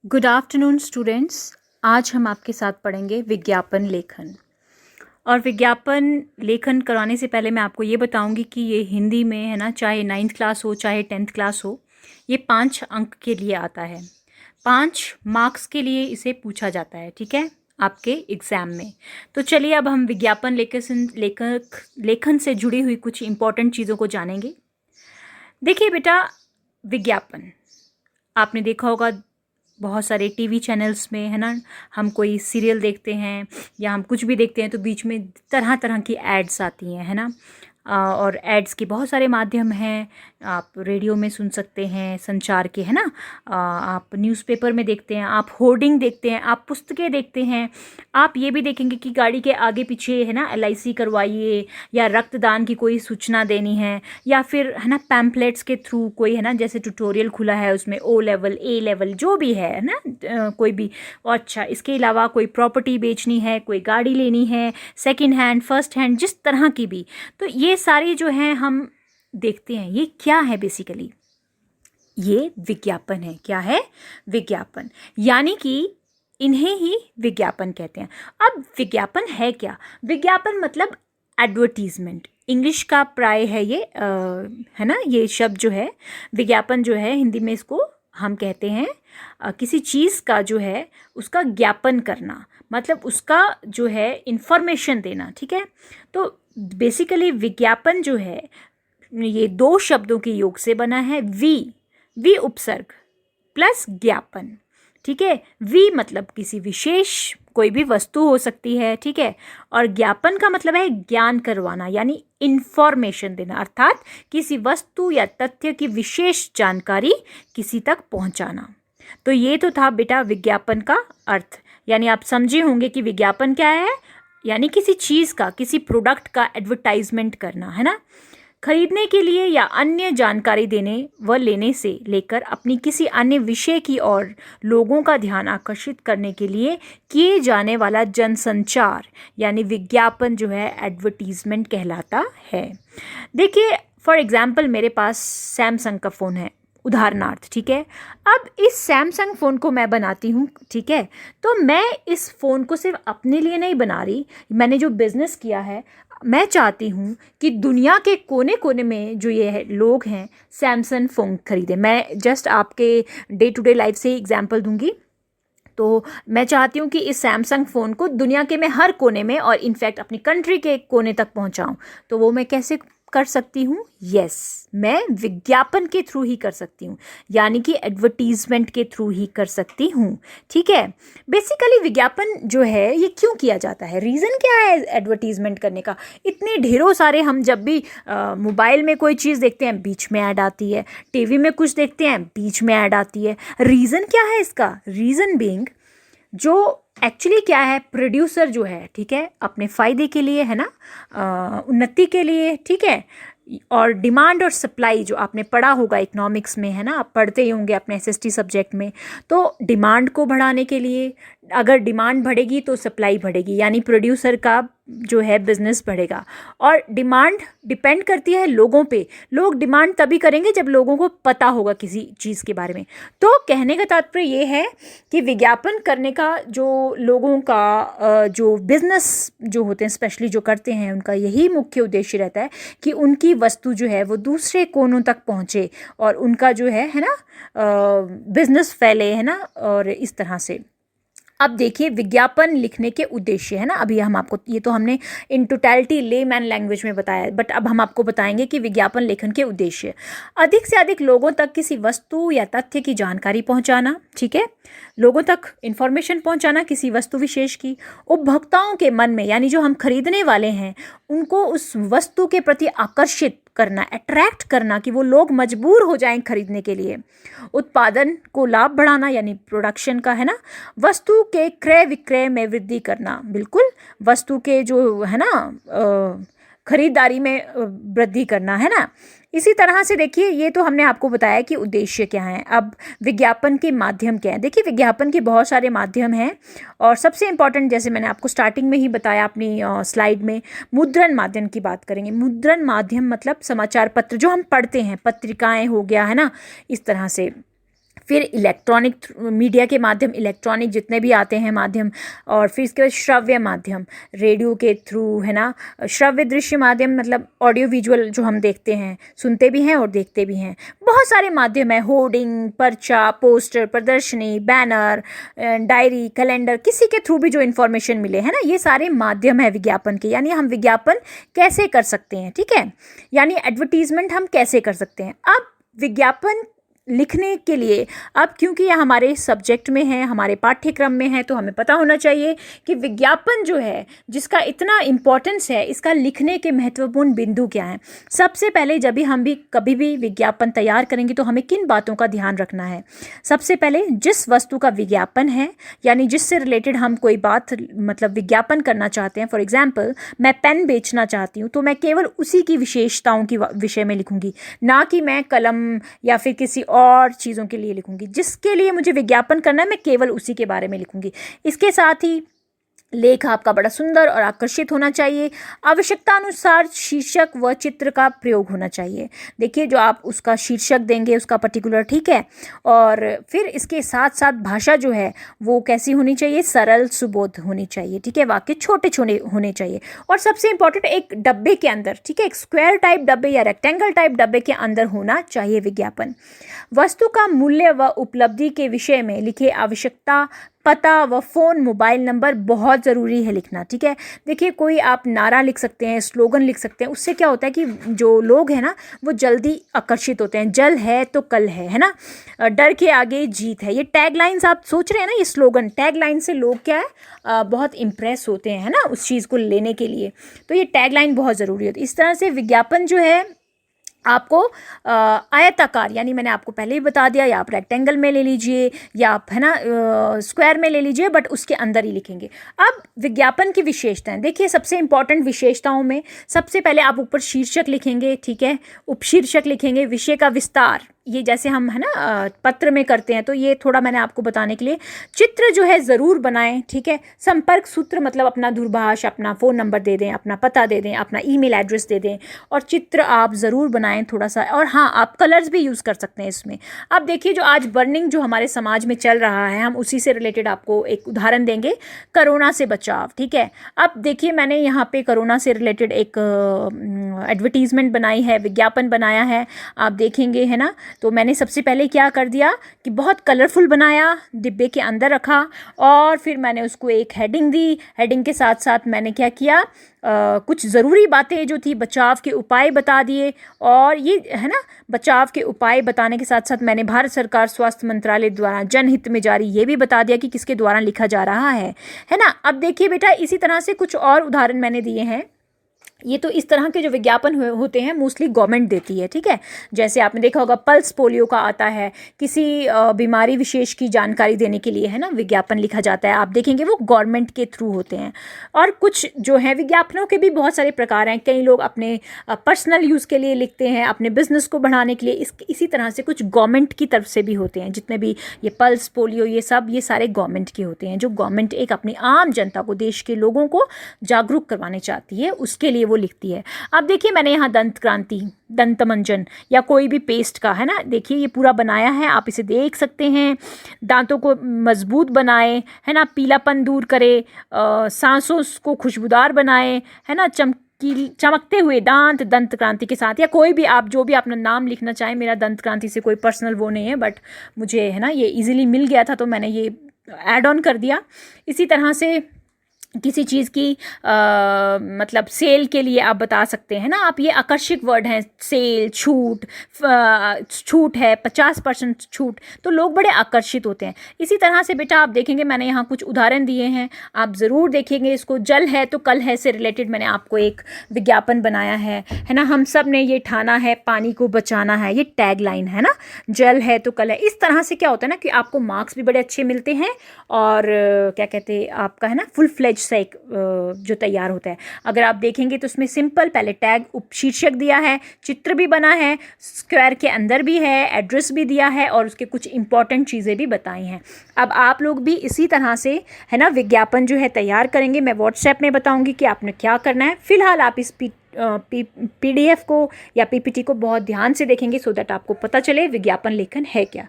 Good afternoon students. आज हम आपके साथ पढ़ेंगे विज्ञापन लेखन। और विज्ञापन लेखन कराने से पहले मैं आपको ये बताऊंगी कि ये हिंदी में है ना, चाहे 9th क्लास हो चाहे 10th क्लास हो, ये 5 अंक के लिए आता है। 5 मार्क्स के लिए इसे पूछा जाता है, ठीक है, आपके एग्ज़ाम में। तो चलिए अब हम विज्ञापन लेखन से जुड़ी हुई कुछ इंपॉर्टेंट चीज़ों को जानेंगे। देखिए बेटा, विज्ञापन आपने देखा होगा बहुत सारे टीवी चैनल्स में, है ना। हम कोई सीरियल देखते हैं या हम कुछ भी देखते हैं तो बीच में तरह तरह की एड्स आती हैं, है ना। और एड्स के बहुत सारे माध्यम हैं। आप रेडियो में सुन सकते हैं, संचार के, है ना। आप न्यूज़पेपर में देखते हैं, आप होर्डिंग देखते हैं, आप पुस्तकें देखते हैं। आप ये भी देखेंगे कि गाड़ी के आगे पीछे, है ना, LIC करवाइए, या रक्तदान की कोई सूचना देनी है, या फिर, है ना, पैम्पलेट्स के थ्रू कोई, है ना, जैसे ट्यूटोरियल खुला है उसमें O लेवल A लेवल जो भी है ना, कोई भी। और अच्छा, इसके अलावा कोई प्रॉपर्टी बेचनी है, कोई गाड़ी लेनी है, सेकंड हैंड, फर्स्ट हैंड, जिस तरह की भी, तो ये सारी जो हैं हम देखते हैं। ये क्या है? बेसिकली ये विज्ञापन है। क्या है? विज्ञापन। यानी कि इन्हें ही विज्ञापन कहते हैं। अब विज्ञापन है क्या? विज्ञापन मतलब एडवर्टीजमेंट, इंग्लिश का प्राय है ये, है ना। ये शब्द जो है विज्ञापन जो है, हिंदी में इसको हम कहते हैं किसी चीज़ का जो है उसका ज्ञापन करना, मतलब उसका जो है इंफॉर्मेशन देना, ठीक है। तो बेसिकली विज्ञापन जो है ये 2 शब्दों के योग से बना है। वी उपसर्ग प्लस ज्ञापन, ठीक है। वी मतलब किसी विशेष कोई भी वस्तु हो सकती है, ठीक है। और ज्ञापन का मतलब है ज्ञान करवाना, यानी इंफॉर्मेशन देना, अर्थात किसी वस्तु या तथ्य की विशेष जानकारी किसी तक पहुंचाना। तो ये तो था बेटा विज्ञापन का अर्थ। यानी आप समझे होंगे कि विज्ञापन क्या है, यानी किसी चीज़ का, किसी प्रोडक्ट का एडवर्टाइजमेंट करना, है ना। खरीदने के लिए या अन्य जानकारी देने व लेने से लेकर अपनी किसी अन्य विषय की ओर लोगों का ध्यान आकर्षित करने के लिए किए जाने वाला जनसंचार, यानी विज्ञापन जो है एडवर्टीजमेंट कहलाता है। देखिए, फॉर एग्जाम्पल मेरे पास सैमसंग का फ़ोन है, उदाहरणार्थ, ठीक है। अब इस सैमसंग फ़ोन को मैं बनाती हूँ, ठीक है। तो मैं इस फ़ोन को सिर्फ अपने लिए नहीं बना रही। मैंने जो बिज़नेस किया है, मैं चाहती हूँ कि दुनिया के कोने कोने में जो ये है लोग हैं सैमसंग फ़ोन खरीदें। मैं जस्ट आपके डे टू डे लाइफ से एग्जांपल दूंगी। तो मैं चाहती हूँ कि इस सैमसंग फ़ोन को दुनिया के मैं हर कोने में, और इनफैक्ट अपनी कंट्री के कोने तक पहुँचाऊँ। तो वो मैं कैसे कर सकती हूँ? यस, मैं विज्ञापन के थ्रू ही कर सकती हूँ, यानी कि एडवर्टीजमेंट के थ्रू ही कर सकती हूँ, ठीक है। बेसिकली विज्ञापन जो है ये क्यों किया जाता है, रीज़न क्या है एडवर्टीजमेंट करने का? इतने ढेरों सारे, हम जब भी मोबाइल में कोई चीज़ देखते हैं बीच में ऐड आती है, टीवी में कुछ देखते हैं बीच में ऐड आती है। रीज़न क्या है इसका? रीज़न बीइंग, जो एक्चुअली क्या है, प्रोड्यूसर जो है, ठीक है, अपने फ़ायदे के लिए, है ना, उन्नति के लिए, ठीक है। और डिमांड और सप्लाई जो आपने पढ़ा होगा इकोनॉमिक्स में, है ना, आप पढ़ते ही होंगे अपने SST सब्जेक्ट में। तो डिमांड को बढ़ाने के लिए, अगर डिमांड बढ़ेगी तो सप्लाई बढ़ेगी, यानी प्रोड्यूसर का जो है बिजनेस बढ़ेगा। और डिमांड डिपेंड करती है लोगों पे। लोग डिमांड तभी करेंगे जब लोगों को पता होगा किसी चीज़ के बारे में। तो कहने का तात्पर्य ये है कि विज्ञापन करने का जो लोगों का जो बिजनेस जो होते हैं, स्पेशली जो करते हैं, उनका यही मुख्य उद्देश्य रहता है कि उनकी वस्तु जो है वो दूसरे कोनों तक पहुँचे और उनका जो है ना, बिजनेस फैले, है ना, और इस तरह से। अब देखिए विज्ञापन लिखने के उद्देश्य, है ना, अभी हम आपको, ये तो हमने इन टोटलिटी लेमैन लैंग्वेज में बताया, बट अब हम आपको बताएंगे कि विज्ञापन लेखन के उद्देश्य: अधिक से अधिक लोगों तक किसी वस्तु या तथ्य की जानकारी पहुंचाना, ठीक है, लोगों तक इंफॉर्मेशन पहुंचाना किसी वस्तु विशेष की। उपभोक्ताओं के मन में, यानी जो हम खरीदने वाले हैं, उनको उस वस्तु के प्रति आकर्षित करना, अट्रैक्ट करना, कि वो लोग मजबूर हो जाएं खरीदने के लिए। उत्पादन को लाभ बढ़ाना, यानी प्रोडक्शन का, है ना। वस्तु के क्रय विक्रय में वृद्धि करना, बिल्कुल वस्तु के जो है ना खरीदारी में वृद्धि करना, है ना। इसी तरह से देखिए, ये तो हमने आपको बताया कि उद्देश्य क्या है। अब विज्ञापन के माध्यम क्या है? देखिए विज्ञापन के बहुत सारे माध्यम हैं, और सबसे इम्पॉर्टेंट, जैसे मैंने आपको स्टार्टिंग में ही बताया अपनी स्लाइड में, मुद्रण माध्यम की बात करेंगे। मुद्रण माध्यम मतलब समाचार पत्र जो हम पढ़ते हैं, पत्रिकाएं हो गया, है ना, इस तरह से। फिर इलेक्ट्रॉनिक मीडिया के माध्यम, इलेक्ट्रॉनिक जितने भी आते हैं माध्यम, और फिर इसके बाद श्रव्य माध्यम, रेडियो के थ्रू, है ना। श्रव्य दृश्य माध्यम मतलब ऑडियो विजुअल जो हम देखते हैं, सुनते भी हैं और देखते भी हैं। बहुत सारे माध्यम है, होर्डिंग, पर्चा, पोस्टर, प्रदर्शनी, बैनर, डायरी, कैलेंडर, किसी के थ्रू भी जो इन्फॉर्मेशन मिले, है ना, ये सारे माध्यम है विज्ञापन के। यानी हम विज्ञापन कैसे कर सकते हैं, ठीक है, यानी एडवर्टीजमेंट हम कैसे कर सकते हैं। अब विज्ञापन लिखने के लिए, अब क्योंकि यह हमारे सब्जेक्ट में है, हमारे पाठ्यक्रम में है, तो हमें पता होना चाहिए कि विज्ञापन जो है, जिसका इतना इम्पोर्टेंस है, इसका लिखने के महत्वपूर्ण बिंदु क्या हैं। सबसे पहले जब भी हम भी कभी भी विज्ञापन तैयार करेंगे तो हमें किन बातों का ध्यान रखना है। सबसे पहले जिस वस्तु का विज्ञापन है, यानी जिससे रिलेटेड हम कोई बात मतलब विज्ञापन करना चाहते हैं। फॉर एग्जाम्पल, मैं पेन बेचना चाहती हूँ तो मैं केवल उसी की विशेषताओं की विषय में लिखूंगी, ना कि मैं कलम या फिर किसी और चीज़ों के लिए लिखूंगी। जिसके लिए मुझे विज्ञापन करना है मैं केवल उसी के बारे में लिखूंगी। इसके साथ ही लेख आपका बड़ा सुंदर और आकर्षित होना चाहिए। आवश्यकता अनुसार शीर्षक व चित्र का प्रयोग होना चाहिए। देखिए, जो आप उसका शीर्षक देंगे उसका पर्टिकुलर, ठीक है। और फिर इसके साथ साथ भाषा जो है वो कैसी होनी चाहिए, सरल सुबोध होनी चाहिए, ठीक है। वाक्य छोटे छोटे होने चाहिए। और सबसे इंपॉर्टेंट, एक डब्बे के अंदर, ठीक है, एक स्क्वायर टाइप डब्बे या रेक्टेंगल टाइप डब्बे के अंदर होना चाहिए विज्ञापन। वस्तु का मूल्य व उपलब्धि के विषय में लिखे आवश्यकता, पता व फ़ोन, मोबाइल नंबर बहुत ज़रूरी है लिखना, ठीक है। देखिए, कोई आप नारा लिख सकते हैं, स्लोगन लिख सकते हैं, उससे क्या होता है कि जो लोग हैं ना वो जल्दी आकर्षित होते हैं। जल है तो कल है ना, डर के आगे जीत है। ये टैग लाइन्स आप सोच रहे हैं ना, ये स्लोगन टैग लाइन से लोग क्या है बहुत इम्प्रेस होते हैं, है ना, उस चीज़ को लेने के लिए। तो ये टैग लाइन बहुत ज़रूरी होती है। इस तरह से विज्ञापन जो है आपको आयताकार, यानी मैंने आपको पहले ही बता दिया, या आप रेक्टेंगल में ले लीजिए या आप, है ना, स्क्वायर में ले लीजिए, बट उसके अंदर ही लिखेंगे। अब विज्ञापन की विशेषताएं देखिए। सबसे इंपॉर्टेंट विशेषताओं में सबसे पहले आप ऊपर शीर्षक लिखेंगे, ठीक है, उपशीर्षक लिखेंगे, विषय का विस्तार, ये जैसे हम, है ना, पत्र में करते हैं, तो ये थोड़ा मैंने आपको बताने के लिए। चित्र जो है ज़रूर बनाएं, ठीक है। संपर्क सूत्र मतलब अपना दूरभाष, अपना फ़ोन नंबर दे दें, अपना पता दे दें, अपना ईमेल एड्रेस दे दें, और चित्र आप ज़रूर बनाएं थोड़ा सा। और हाँ, आप कलर्स भी यूज़ कर सकते हैं इसमें। अब देखिए, जो आज बर्निंग जो हमारे समाज में चल रहा है, हम उसी से रिलेटेड आपको एक उदाहरण देंगे, कोरोना से बचाव, ठीक है। अब देखिए, मैंने यहाँ पे कोरोना से रिलेटेड एक एडवर्टीज़मेंट बनाई है, विज्ञापन बनाया है, आप देखेंगे, है ना। तो मैंने सबसे पहले क्या कर दिया कि बहुत कलरफुल बनाया, डिब्बे के अंदर रखा, और फिर मैंने उसको एक हेडिंग दी। हेडिंग के साथ साथ मैंने क्या किया, कुछ ज़रूरी बातें जो थी, बचाव के उपाय बता दिए। और ये, है ना, बचाव के उपाय बताने के साथ साथ मैंने भारत सरकार स्वास्थ्य मंत्रालय द्वारा जनहित में जारी ये भी बता दिया कि किसके द्वारा लिखा जा रहा है ना। अब देखिए बेटा, इसी तरह से कुछ और उदाहरण मैंने दिए हैं। ये तो इस तरह के जो विज्ञापन होते हैं मोस्टली गवर्नमेंट देती है, ठीक है। जैसे आपने देखा होगा पल्स पोलियो का आता है, किसी बीमारी विशेष की जानकारी देने के लिए, है ना, विज्ञापन लिखा जाता है। आप देखेंगे वो गवर्नमेंट के थ्रू होते हैं। और कुछ जो है विज्ञापनों के भी बहुत सारे प्रकार हैं। कई लोग अपने पर्सनल यूज़ के लिए लिखते हैं, अपने बिजनेस को बढ़ाने के लिए। इसी तरह से कुछ गवर्नमेंट की तरफ से भी होते हैं। जितने भी ये पल्स पोलियो, ये सब, ये सारे गवर्नमेंट के होते हैं, जो गवर्नमेंट एक अपनी आम जनता को, देश के लोगों को जागरूक करवाने चाहती है, उसके लिए वो लिखती है। अब देखिए, मैंने यहाँ दंत क्रांति, दंत मंजन या कोई भी पेस्ट का, है ना, देखिए ये पूरा बनाया है, आप इसे देख सकते हैं। दांतों को मजबूत बनाए, है ना, पीलापन दूर करे, सांसों को खुशबूदार बनाए, है ना, चमकते हुए दांत, दंत क्रांति के साथ। या कोई भी आप जो भी अपना नाम लिखना चाहें। मेरा दंत क्रांति से कोई पर्सनल वो नहीं है, बट मुझे, है ना, ये इजीली मिल गया था तो मैंने ये ऐड ऑन कर दिया। इसी तरह से किसी चीज़ की मतलब सेल के लिए आप बता सकते हैं ना, आप ये आकर्षक वर्ड हैं, सेल, छूट, छूट है 50% छूट, तो लोग बड़े आकर्षित होते हैं। इसी तरह से बेटा आप देखेंगे, मैंने यहाँ कुछ उदाहरण दिए हैं, आप ज़रूर देखेंगे इसको। जल है तो कल है से रिलेटेड मैंने आपको एक विज्ञापन बनाया है ना। हम सब ने ये ठाना है पानी को बचाना है, ये टैग लाइन है ना। जल है तो कल है। इस तरह से क्या होता है ना कि आपको मार्क्स भी बड़े अच्छे मिलते हैं, और क्या कहते हैं आपका, है ना, फुल फ्लेज से एक जो तैयार होता है। अगर आप देखेंगे तो उसमें सिंपल पहले टैग, उपशीर्षक दिया है, चित्र भी बना है, स्क्वायर के अंदर भी है, एड्रेस भी दिया है, और उसके कुछ इंपॉर्टेंट चीज़ें भी बताई हैं। अब आप लोग भी इसी तरह से, है ना, विज्ञापन जो है तैयार करेंगे। मैं व्हाट्सएप में बताऊंगी कि आपने क्या करना है। फिलहाल आप इस PDF को या PPT को बहुत ध्यान से देखेंगे, सो दैट आपको पता चले विज्ञापन लेखन है क्या।